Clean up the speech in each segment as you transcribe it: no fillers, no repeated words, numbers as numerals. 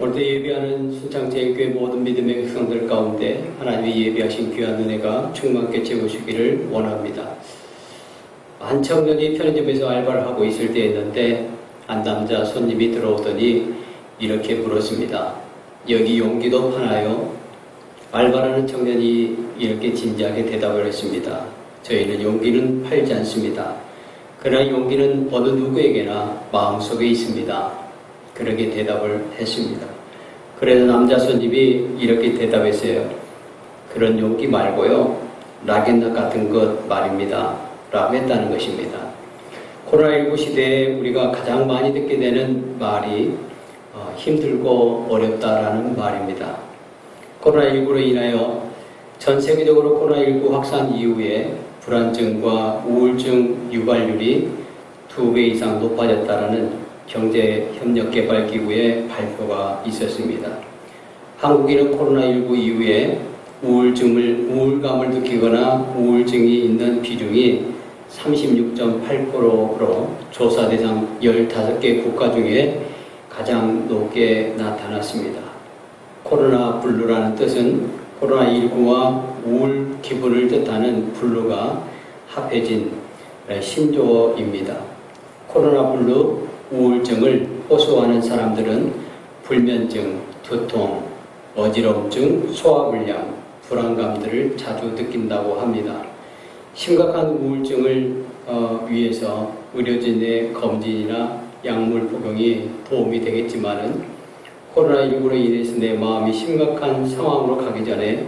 오늘도 예배하는 순창제일교회 모든 믿음의 백성들 가운데 하나님이 예배하신 귀한 은혜가 충만케 채우시기를 원합니다. 한 청년이 편의점에서 알바를 하고 있을 때였는데 한 남자 손님이 들어오더니 이렇게 물었습니다. 여기 용기도 파나요? 알바라는 청년이 이렇게 진지하게 대답을 했습니다. 저희는 용기는 팔지 않습니다. 그러나 용기는 어느 누구에게나 마음속에 있습니다. 그렇게 대답을 했습니다. 그래서 남자 손님이 이렇게 대답했어요. 그런 용기 말고요. 락앤락 같은 것 말입니다. 라고 했다는 것입니다. 코로나19 시대에 우리가 가장 많이 듣게 되는 말이 힘들고 어렵다라는 말입니다. 코로나19로 인하여 전 세계적으로 코로나19 확산 이후에 불안증과 우울증 유발률이 2배 이상 높아졌다라는 경제협력개발기구의 발표가 있었습니다. 한국인은 코로나19 이후에 우울감을 느끼거나 우울증이 있는 비중이 36.8%로 조사 대상 15개 국가 중에 가장 높게 나타났습니다. 코로나 블루라는 뜻은 코로나19와 우울 기분을 뜻하는 블루가 합해진 신조어입니다. 코로나 블루 우울증을 호소하는 사람들은 불면증, 두통, 어지럼증, 소화불량, 불안감들을 자주 느낀다고 합니다. 심각한 우울증을 위해서 의료진의 검진이나 약물 복용이 도움이 되겠지만은 코로나19로 인해서 내 마음이 심각한 상황으로 가기 전에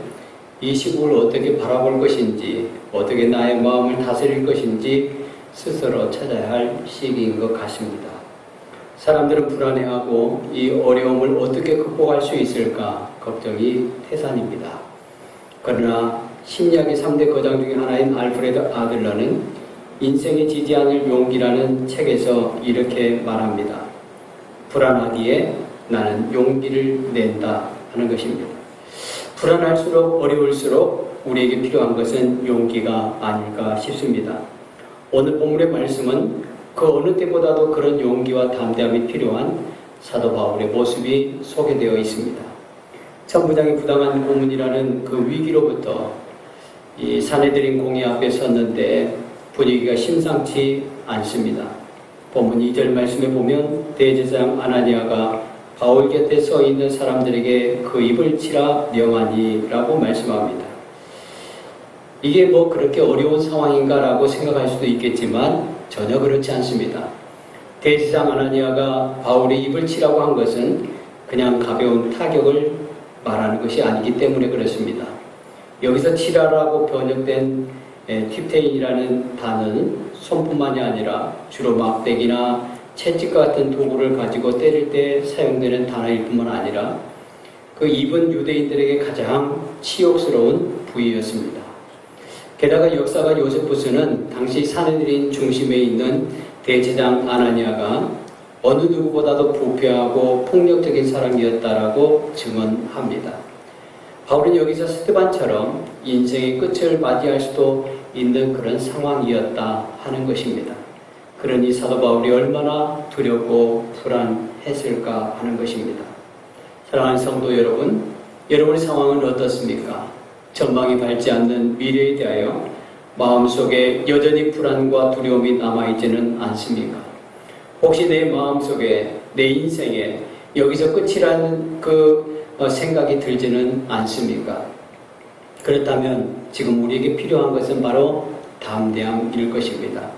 이 시국을 어떻게 바라볼 것인지, 어떻게 나의 마음을 다스릴 것인지 스스로 찾아야 할 시기인 것 같습니다. 사람들은 불안해하고 이 어려움을 어떻게 극복할 수 있을까 걱정이 태산입니다. 그러나 심리학의 3대 거장 중에 하나인 알프레드 아들러는 인생에 지지 않을 용기라는 책에서 이렇게 말합니다. 불안하기에 나는 용기를 낸다 하는 것입니다. 불안할수록 어려울수록 우리에게 필요한 것은 용기가 아닐까 싶습니다. 오늘 본문의 말씀은 그 어느 때보다도 그런 용기와 담대함이 필요한 사도 바울의 모습이 소개되어 있습니다. 천부장의 부당한 고문이라는 그 위기로부터 이 사내들인 공회 앞에 섰는데 분위기가 심상치 않습니다. 본문 2절 말씀에 보면 대제사장 아나니아가 바울 곁에 서 있는 사람들에게 그 입을 치라 명하니라고 말씀합니다. 이게 뭐 그렇게 어려운 상황인가라고 생각할 수도 있겠지만 전혀 그렇지 않습니다. 대제사장 아나니아가 바울의 입을 치라고 한 것은 그냥 가벼운 타격을 말하는 것이 아니기 때문에 그렇습니다. 여기서 치라라고 번역된 팁테인이라는 단어는 손뿐만이 아니라 주로 막대기나 채찍과 같은 도구를 가지고 때릴 때 사용되는 단어일 뿐만 아니라 그 입은 유대인들에게 가장 치욕스러운 부위였습니다. 게다가 역사가 요세푸스는 당시 사내들인 중심에 있는 대제사장 아나니아가 어느 누구보다도 부패하고 폭력적인 사람이었다라고 증언합니다. 바울은 여기서 스데반처럼 인생의 끝을 맞이할 수도 있는 그런 상황이었다 하는 것입니다. 그러니 사도 바울이 얼마나 두렵고 불안했을까 하는 것입니다. 사랑하는 성도 여러분, 여러분의 상황은 어떻습니까? 전망이 밝지 않는 미래에 대하여 마음속에 여전히 불안과 두려움이 남아있지는 않습니까? 혹시 내 마음속에, 내 인생에 여기서 끝이라는 그 생각이 들지는 않습니까? 그렇다면 지금 우리에게 필요한 것은 바로 담대함일 것입니다.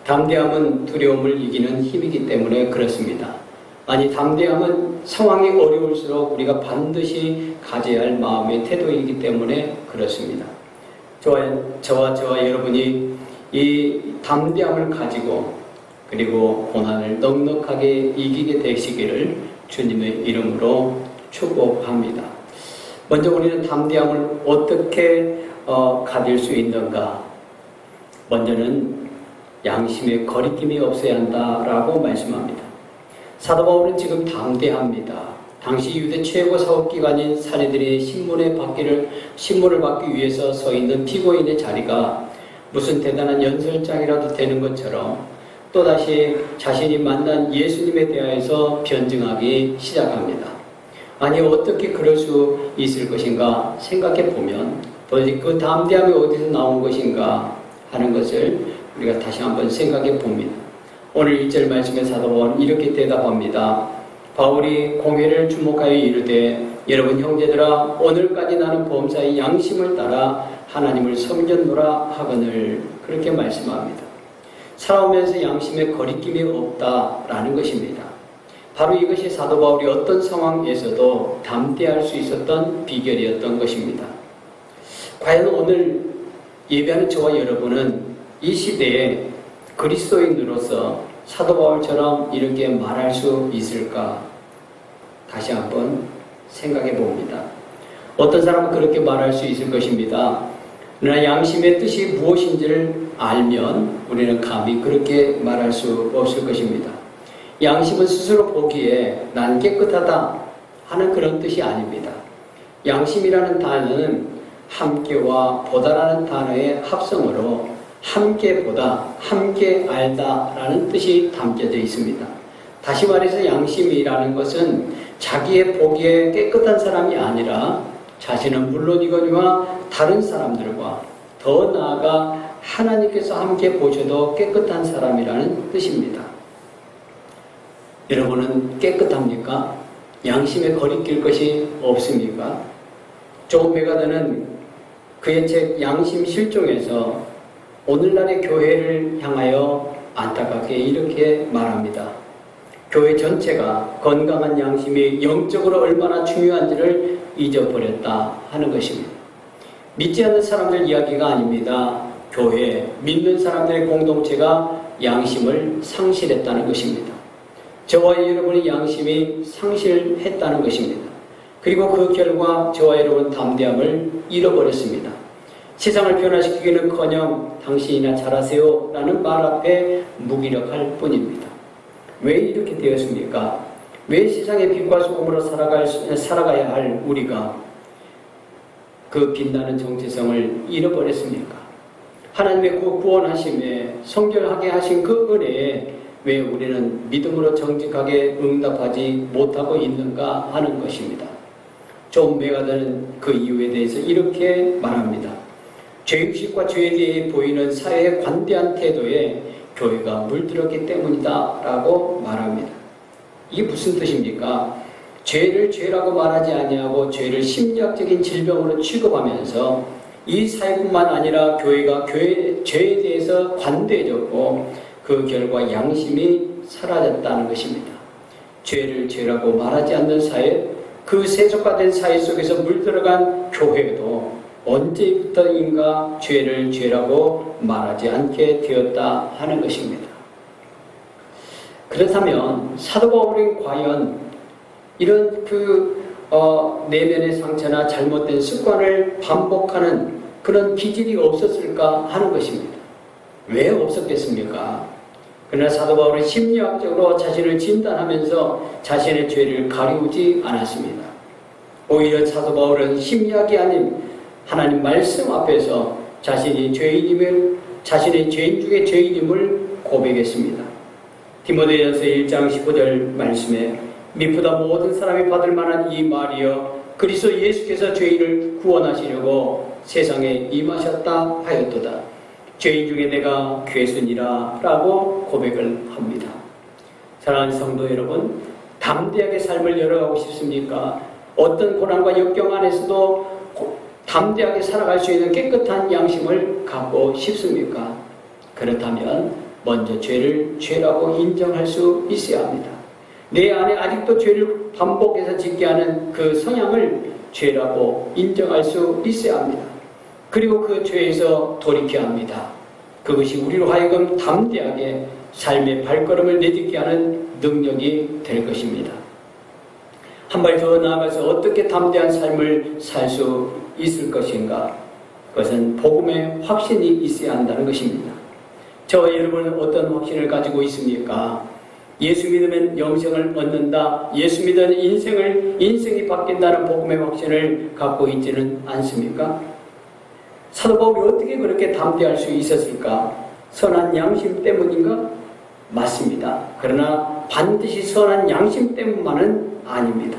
담대함은 두려움을 이기는 힘이기 때문에 그렇습니다. 아니, 담대함은 상황이 어려울수록 우리가 반드시 가져야 할 마음의 태도이기 때문에 그렇습니다. 저와 여러분이 이 담대함을 가지고 그리고 고난을 넉넉하게 이기게 되시기를 주님의 이름으로 축복합니다. 먼저 우리는 담대함을 어떻게 가질 수 있는가? 먼저는 양심의 거리낌이 없어야 한다라고 말씀합니다. 사도 바울은 지금 담대합니다. 당시 유대 최고 사법기관인 사내들이 신문을 받기 위해서 서 있는 피고인의 자리가 무슨 대단한 연설장이라도 되는 것처럼 또다시 자신이 만난 예수님에 대하여서 변증하기 시작합니다. 아니 어떻게 그럴 수 있을 것인가 생각해 보면 도대체 그 담대함이 어디서 나온 것인가 하는 것을 우리가 다시 한번 생각해 봅니다. 오늘 1절 말씀의 사도 바울은 이렇게 대답합니다. 바울이 공회를 주목하여 이르되 여러분 형제들아 오늘까지 나는 범사의 양심을 따라 하나님을 섬겼노라 하거늘 그렇게 말씀합니다. 살아오면서 양심에 거리낌이 없다라는 것입니다. 바로 이것이 사도 바울이 어떤 상황에서도 담대할 수 있었던 비결이었던 것입니다. 과연 오늘 예배하는 저와 여러분은 이 시대에 그리스도인으로서 사도 바울처럼 이렇게 말할 수 있을까? 다시 한번 생각해 봅니다. 어떤 사람은 그렇게 말할 수 있을 것입니다. 그러나 양심의 뜻이 무엇인지를 알면 우리는 감히 그렇게 말할 수 없을 것입니다. 양심은 스스로 보기에 난 깨끗하다 하는 그런 뜻이 아닙니다. 양심이라는 단어는 함께와 보다라는 단어의 합성어로 함께 보다, 함께 알다라는 뜻이 담겨져 있습니다. 다시 말해서 양심이라는 것은 자기의 보기에 깨끗한 사람이 아니라 자신은 물론이거니와 다른 사람들과 더 나아가 하나님께서 함께 보셔도 깨끗한 사람이라는 뜻입니다. 여러분은 깨끗합니까? 양심에 거리낄 것이 없습니까? 존 메가더는 그의 책 양심 실종에서 오늘날의 교회를 향하여 안타깝게 이렇게 말합니다. 교회 전체가 건강한 양심이 영적으로 얼마나 중요한지를 잊어버렸다 하는 것입니다. 믿지 않는 사람들 이야기가 아닙니다. 교회, 믿는 사람들의 공동체가 양심을 상실했다는 것입니다. 저와 여러분의 양심이 상실했다는 것입니다. 그리고 그 결과 저와 여러분 담대함을 잃어버렸습니다. 세상을 변화시키기는커녕 당신이나 잘하세요 라는 말 앞에 무기력할 뿐입니다. 왜 이렇게 되었습니까? 왜 세상의 빛과 소금으로 살아가야 할 우리가 그 빛나는 정체성을 잃어버렸습니까? 하나님의 그 구원하심에 성결하게 하신 그 은혜에 왜 우리는 믿음으로 정직하게 응답하지 못하고 있는가 하는 것입니다. 존 메가더는 그 이유에 대해서 이렇게 말합니다. 죄의식과 죄에 대해 보이는 사회의 관대한 태도에 교회가 물들었기 때문이다 라고 말합니다. 이게 무슨 뜻입니까? 죄를 죄라고 말하지 아니하고 죄를 심리학적인 질병으로 취급하면서 이 사회뿐만 아니라 교회가 죄에 대해서 관대해졌고 그 결과 양심이 사라졌다는 것입니다. 죄를 죄라고 말하지 않는 사회, 그 세속화된 사회 속에서 물들어간 교회도 언제부터인가 죄를 죄라고 말하지 않게 되었다 하는 것입니다. 그렇다면 사도 바울은 과연 이런 내면의 상처나 잘못된 습관을 반복하는 그런 기질이 없었을까 하는 것입니다. 왜 없었겠습니까? 그러나 사도 바울은 심리학적으로 자신을 진단하면서 자신의 죄를 가리우지 않았습니다. 오히려 사도 바울은 심리학이 아닌 하나님 말씀 앞에서 자신의 죄인 중에 죄인임을 고백했습니다. 디모데전서 1장 15절 말씀에 미쁘다 모든 사람이 받을 만한 이 말이여 그리스도 예수께서 죄인을 구원하시려고 세상에 임하셨다 하였도다. 죄인 중에 내가 괴순이라 라고 고백을 합니다. 사랑하는 성도 여러분, 담대하게 삶을 열어가고 싶습니까? 어떤 고난과 역경 안에서도 담대하게 살아갈 수 있는 깨끗한 양심을 갖고 싶습니까? 그렇다면 먼저 죄를 죄라고 인정할 수 있어야 합니다. 내 안에 아직도 죄를 반복해서 짓게 하는 그 성향을 죄라고 인정할 수 있어야 합니다. 그리고 그 죄에서 돌이켜야 합니다. 그것이 우리로 하여금 담대하게 삶의 발걸음을 내딛게 하는 능력이 될 것입니다. 한 발 더 나아가서 어떻게 담대한 삶을 살 수 있을 것인가? 그것은 복음의 확신이 있어야 한다는 것입니다. 저와 여러분은 어떤 확신을 가지고 있습니까? 예수 믿으면 영생을 얻는다. 예수 믿으면 인생이 바뀐다는 복음의 확신을 갖고 있지는 않습니까? 사도 바울이 어떻게 그렇게 담대할 수 있었을까? 선한 양심 때문인가? 맞습니다. 그러나 반드시 선한 양심 때문만은 아닙니다.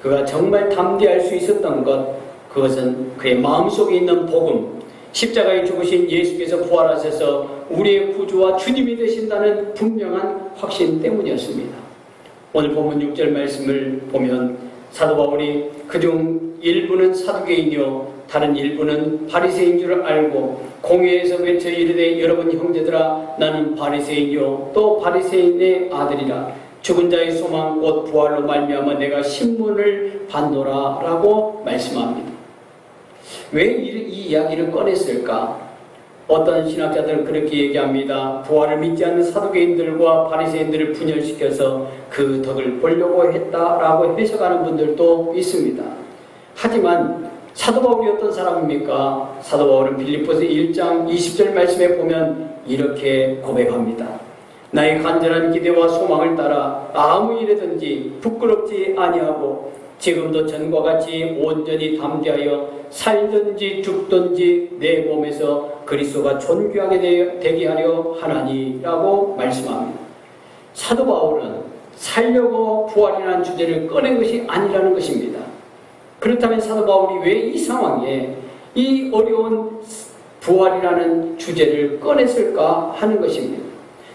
그가 정말 담대할 수 있었던 것, 그것은 그의 마음속에 있는 복음, 십자가에 죽으신 예수께서 부활하셔서 우리의 구주와 주님이 되신다는 분명한 확신 때문이었습니다. 오늘 본문 6절 말씀을 보면 사도 바울이 그중 일부는 사두개인이요 다른 일부는 바리새인 줄 알고 공회에서 외쳐 이르되 여러분 형제들아 나는 바리새인이요 또 바리새인의 아들이라 죽은 자의 소망 곧 부활로 말미암아 내가 신문을 받노라 라고 말씀합니다. 왜 이 이야기를 꺼냈을까? 어떤 신학자들은 그렇게 얘기합니다. 부활을 믿지 않는 사두개인들과 바리새인들을 분열시켜서 그 덕을 보려고 했다라고 해석하는 분들도 있습니다. 하지만 사도 바울이 어떤 사람입니까? 사도 바울은 빌립보서 1장 20절 말씀에 보면 이렇게 고백합니다. 나의 간절한 기대와 소망을 따라 아무 일에든지 부끄럽지 아니하고 지금도 전과 같이 온전히 담대하여 살든지 죽든지 내 몸에서 그리스도가 존귀하게 되게 하려 하나니라고 말씀합니다. 사도 바울은 살려고 부활이라는 주제를 꺼낸 것이 아니라는 것입니다. 그렇다면 사도 바울이 왜 이 상황에 이 어려운 부활이라는 주제를 꺼냈을까 하는 것입니다.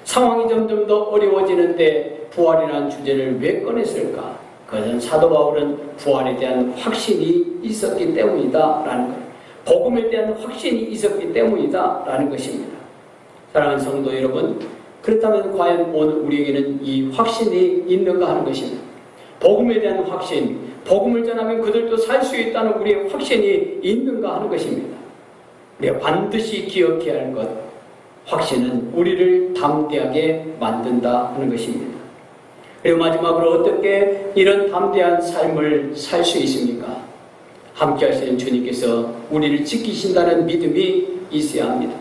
상황이 점점 더 어려워지는데 부활이라는 주제를 왜 꺼냈을까? 그것은 사도 바울은 부활에 대한 확신이 있었기 때문이다라는 것, 복음에 대한 확신이 있었기 때문이다라는 것입니다. 사랑하는 성도 여러분, 그렇다면 과연 오늘 우리에게는 이 확신이 있는가 하는 것입니다. 복음에 대한 확신, 복음을 전하면 그들도 살 수 있다는 우리의 확신이 있는가 하는 것입니다. 우리가 반드시 기억해야 할 것, 확신은 우리를 담대하게 만든다 하는 것입니다. 그리고 마지막으로 어떻게 이런 담대한 삶을 살 수 있습니까? 함께 하시는 주님께서 우리를 지키신다는 믿음이 있어야 합니다.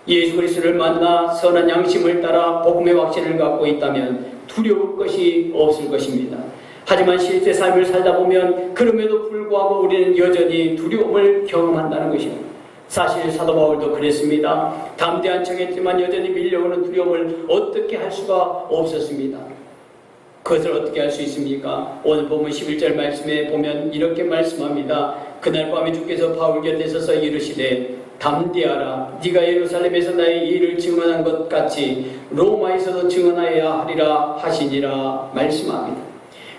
예수 그리스도를 만나 선한 양심을 따라 복음의 확신을 갖고 있다면 두려울 것이 없을 것입니다. 하지만 실제 삶을 살다 보면 그럼에도 불구하고 우리는 여전히 두려움을 경험한다는 것입니다. 사실 사도 바울도 그랬습니다. 담대한 척했지만 여전히 밀려오는 두려움을 어떻게 할 수가 없었습니다. 그것을 어떻게 할 수 있습니까? 오늘 보면 11절 말씀에 보면 이렇게 말씀합니다. 그날 밤에 주께서 바울 곁에 서서 이르시되 담대하라. 네가 예루살렘에서 나의 일을 증언한 것 같이 로마에서도 증언하여야 하리라 하시니라 말씀합니다.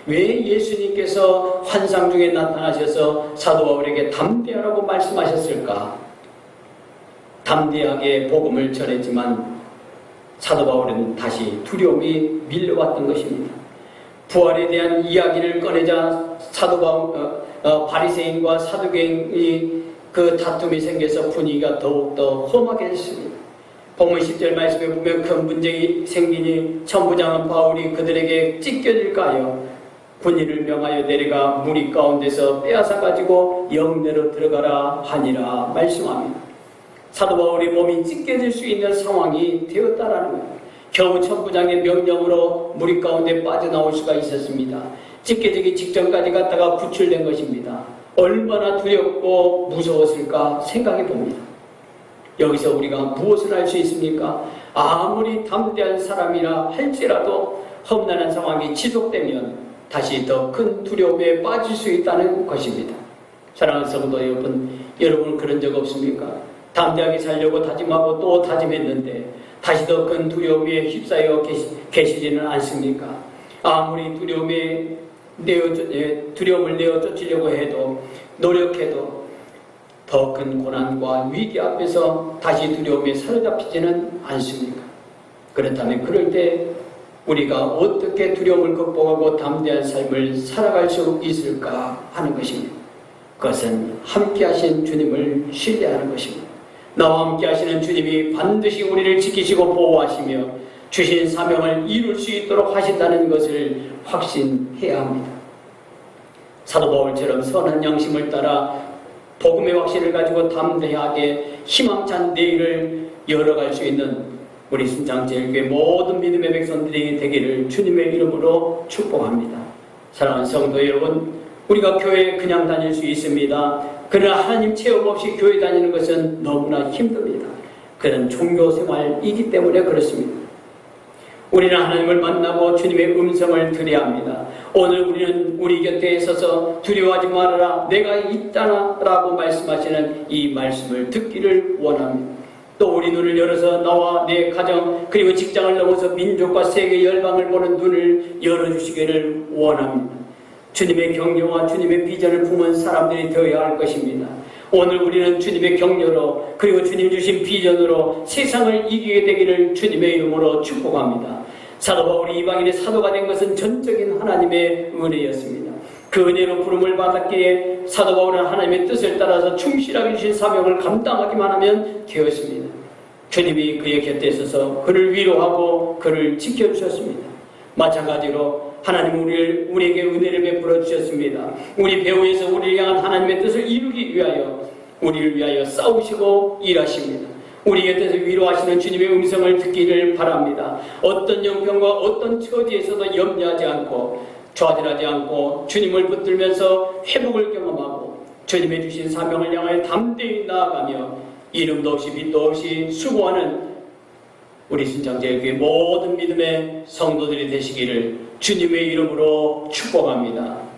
왜 예수님께서 환상 중에 나타나셔서 사도 바울에게 담대하라고 말씀하셨을까? 담대하게 복음을 전했지만 사도 바울은 다시 두려움이 밀려왔던 것입니다. 부활에 대한 이야기를 꺼내자 사도 바울, 바리새인과 사두개인이 그 다툼이 생겨서 분위기가 더욱더 험하게 됐습니다. 본문 10절 말씀에 보면 큰 분쟁이 생기니 천부장은 바울이 그들에게 찢겨질까 하여 군인을 명하여 내려가 무리 가운데서 빼앗아 가지고 영내로 들어가라 하니라 말씀합니다. 사도 바울의 몸이 찢겨질 수 있는 상황이 되었다라는 겁니다. 겨우 천부장의 명령으로 무리 가운데 빠져나올 수가 있었습니다. 찢겨지기 직전까지 갔다가 구출된 것입니다. 얼마나 두렵고 무서웠을까 생각해 봅니다. 여기서 우리가 무엇을 할 수 있습니까? 아무리 담대한 사람이라 할지라도 험난한 상황이 지속되면 다시 더 큰 두려움에 빠질 수 있다는 것입니다. 사랑하는 성도 여러분 그런 적 없습니까? 담대하게 살려고 다짐하고 또 다짐했는데 다시 더 큰 두려움에 휩싸여 계시지는 않습니까? 아무리 두려움을 내어 쫓으려고 해도 노력해도 더 큰 고난과 위기 앞에서 다시 두려움에 사로잡히지는 않습니까? 그렇다면 그럴 때 우리가 어떻게 두려움을 극복하고 담대한 삶을 살아갈 수 있을까 하는 것입니다. 그것은 함께 하신 주님을 신뢰하는 것입니다. 나와 함께 하시는 주님이 반드시 우리를 지키시고 보호하시며 주신 사명을 이룰 수 있도록 하신다는 것을 확신해야 합니다. 사도 바울처럼 선한 양심을 따라 복음의 확신을 가지고 담대하게 희망찬 내일을 열어갈 수 있는 우리 순창제일교회 모든 믿음의 백성들이 되기를 주님의 이름으로 축복합니다. 사랑하는 성도 여러분, 우리가 교회에 그냥 다닐 수 있습니다. 그러나 하나님 체험 없이 교회 다니는 것은 너무나 힘듭니다. 그런 종교 생활이기 때문에 그렇습니다. 우리는 하나님을 만나고 주님의 음성을 들어야 합니다. 오늘 우리는 우리 곁에 서서 두려워하지 말아라, 내가 있다나 라고 말씀하시는 이 말씀을 듣기를 원합니다. 또 우리 눈을 열어서 나와 내 가정 그리고 직장을 넘어서 민족과 세계 열방을 보는 눈을 열어주시기를 원합니다. 주님의 격려와 주님의 비전을 품은 사람들이 되어야 할 것입니다. 오늘 우리는 주님의 격려로 그리고 주님 주신 비전으로 세상을 이기게 되기를 주님의 이름으로 축복합니다. 사도 바울이 이방인의 사도가 된 것은 전적인 하나님의 은혜였습니다. 그 은혜로 부름을 받았기에 사도 바울은 하나님의 뜻을 따라서 충실하게 주신 사명을 감당하기만 하면 되었습니다. 주님이 그의 곁에 있어서 그를 위로하고 그를 지켜주셨습니다. 마찬가지로 하나님은 우리에게 은혜를 베풀어 주셨습니다. 우리 배후에서 우리를 향한 하나님의 뜻을 이루기 위하여 우리를 위하여 싸우시고 일하십니다. 우리 곁에서 위로하시는 주님의 음성을 듣기를 바랍니다. 어떤 형편과 어떤 처지에서도 염려하지 않고 좌절하지 않고 주님을 붙들면서 회복을 경험하고 주님의 주신 사명을 향하여 담대히 나아가며 이름도 없이 빛도 없이 수고하는 우리 순창제일교회 모든 믿음의 성도들이 되시기를 주님의 이름으로 축복합니다.